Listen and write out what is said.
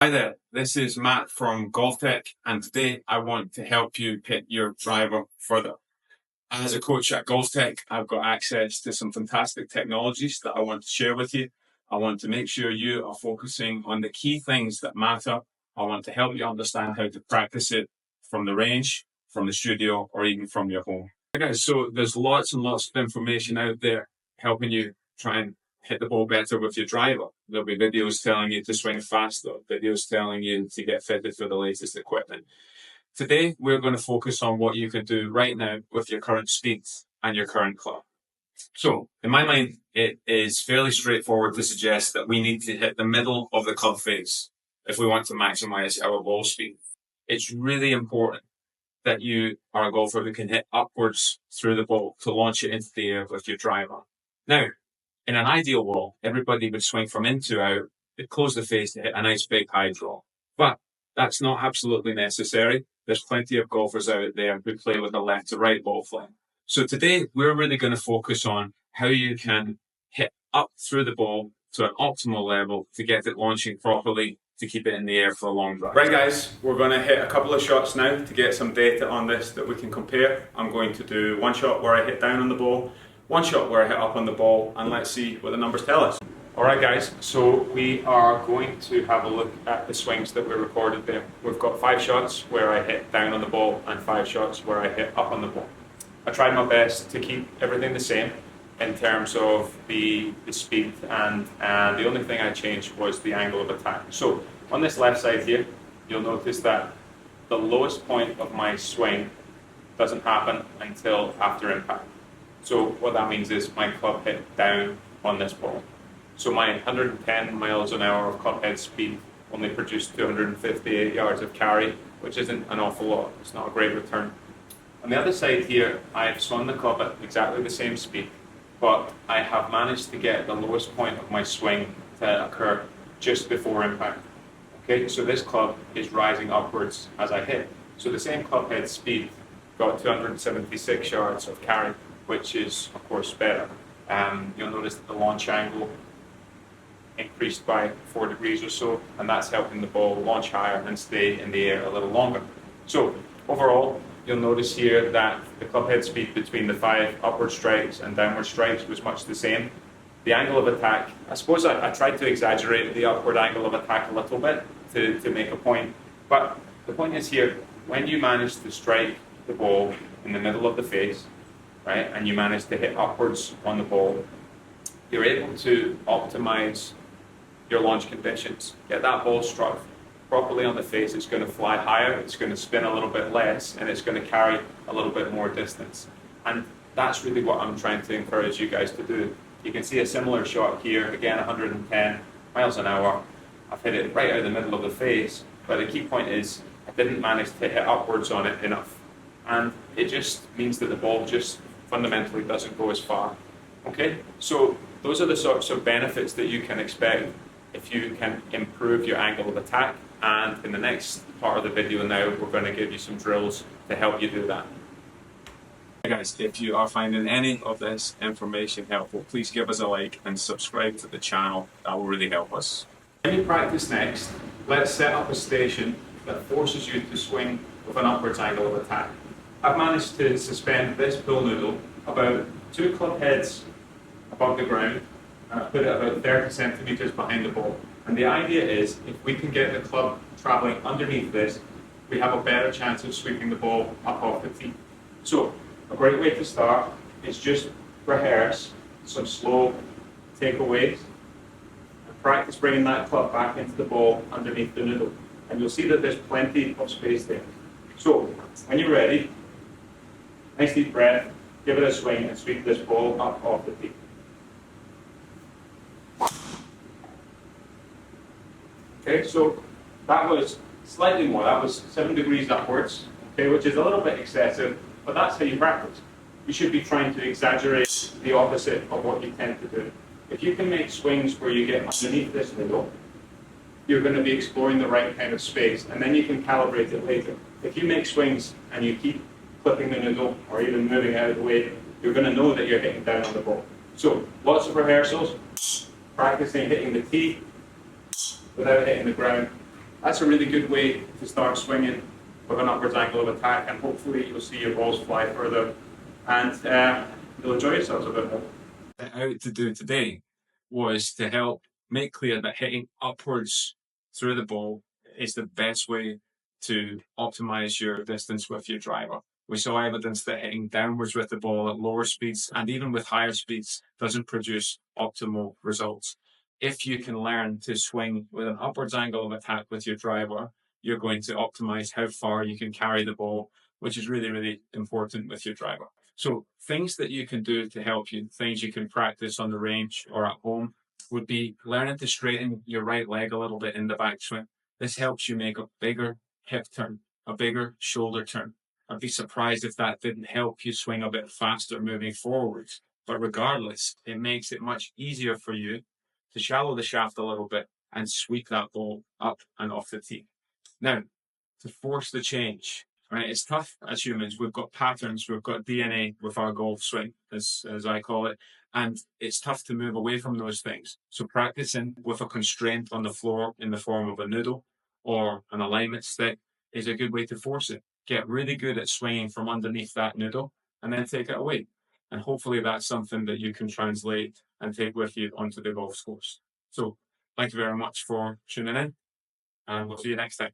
Hi there, this is Matt from GOLFTEC, and today I want to help you hit your driver further. As a coach at GOLFTEC, I've got access to some fantastic technologies that I want to share with you. I want to make sure you are focusing on the key things that matter. I want to help you understand how to practice it from the range, from the studio, or even from your home. Okay, so there's lots and lots of information out there helping you try and hit the ball better with your driver. There'll be videos telling you to swing faster, videos telling you to get fitted for the latest equipment. Today, we're going to focus on what you can do right now with your current speed and your current club. So, in my mind, it is fairly straightforward to suggest that we need to hit the middle of the club face if we want to maximize our ball speed. It's really important that you are a golfer who can hit upwards through the ball to launch it into the air with your driver. Now, in an ideal world, everybody would swing from in to out, they'd close the face to hit a nice big high draw. But that's not absolutely necessary. There's plenty of golfers out there who play with a left to right ball flight. So today, we're really going to focus on how you can hit up through the ball to an optimal level to get it launching properly to keep it in the air for a long drive. Right guys, we're going to hit a couple of shots now to get some data on this that we can compare. I'm going to do one shot where I hit down on the ball, one shot where I hit up on the ball, and let's see what the numbers tell us. Alright guys, so we are going to have a look at the swings that we recorded there. We've got 5 shots where I hit down on the ball and 5 shots where I hit up on the ball. I tried my best to keep everything the same in terms of the speed, and the only thing I changed was the angle of attack. So on this left side here, you'll notice that the lowest point of my swing doesn't happen until after impact. So what that means is my club hit down on this ball. So my 110 miles an hour of club head speed only produced 258 yards of carry, which isn't an awful lot. It's not a great return. On the other side here, I've swung the club at exactly the same speed, but I have managed to get the lowest point of my swing to occur just before impact. Okay, so this club is rising upwards as I hit. So the same club head speed got 276 yards of carry, which is of course better. You'll notice that the launch angle increased by 4 degrees or so, and that's helping the ball launch higher and stay in the air a little longer. So overall, you'll notice here that the club head speed between the 5 upward strikes and downward strikes was much the same. The angle of attack, I suppose I tried to exaggerate the upward angle of attack a little bit to make a point, but the point is here, when you manage to strike the ball in the middle of the face, right, and you manage to hit upwards on the ball, you're able to optimize your launch conditions. Get that ball struck properly on the face, it's going to fly higher, it's going to spin a little bit less, and it's going to carry a little bit more distance. And that's really what I'm trying to encourage you guys to do. You can see a similar shot here, again 110 miles an hour. I've hit it right out of the middle of the face, but the key point is I didn't manage to hit upwards on it enough. And it just means that the ball just fundamentally doesn't go as far. Okay, so those are the sorts of benefits that you can expect if you can improve your angle of attack. And in the next part of the video now, we're going to give you some drills to help you do that. Hey guys, if you are finding any of this information helpful, please give us a like and subscribe to the channel. That will really help us. When you practice next, let's set up a station that forces you to swing with an upwards angle of attack. I've managed to suspend this pool noodle about 2 club heads above the ground, and I've put it about 30 centimeters behind the ball. And the idea is, if we can get the club traveling underneath this, we have a better chance of sweeping the ball up off the tee. So, a great way to start is just rehearse some slow takeaways and practice bringing that club back into the ball underneath the noodle. And you'll see that there's plenty of space there. So, when you're ready, nice deep breath, give it a swing and sweep this ball up off the tee. Okay, so that was slightly more, that was 7 degrees upwards, okay, which is a little bit excessive, but that's how you practice. You should be trying to exaggerate the opposite of what you tend to do. If you can make swings where you get underneath this noodle, you're going to be exploring the right kind of space, and then you can calibrate it later. If you make swings and you keep clipping the noodle or even moving out of the way, you're going to know that you're hitting down on the ball. So, lots of rehearsals, practicing hitting the tee without hitting the ground, That's a really good way to start swinging with an upwards angle of attack, and hopefully you'll see your balls fly further, and you'll enjoy yourselves a bit more. Out to do today was to help make clear that hitting upwards through the ball is the best way to optimize your distance with your driver. We saw evidence that hitting downwards with the ball at lower speeds and even with higher speeds doesn't produce optimal results. If you can learn to swing with an upwards angle of attack with your driver, you're going to optimize how far you can carry the ball, which is really, really important with your driver. So things that you can do to help you, things you can practice on the range or at home, would be learning to straighten your right leg a little bit in the backswing. This helps you make a bigger hip turn, a bigger shoulder turn. I'd be surprised if that didn't help you swing a bit faster moving forwards. But regardless, it makes it much easier for you to shallow the shaft a little bit and sweep that ball up and off the tee. Now, to force the change, right? It's tough as humans. We've got patterns, we've got DNA with our golf swing, as I call it, and it's tough to move away from those things. So practicing with a constraint on the floor in the form of a noodle or an alignment stick is a good way to force it. Get really good at swinging from underneath that noodle and then take it away. And hopefully that's something that you can translate and take with you onto the golf course. So thank you very much for tuning in, and we'll see you next time.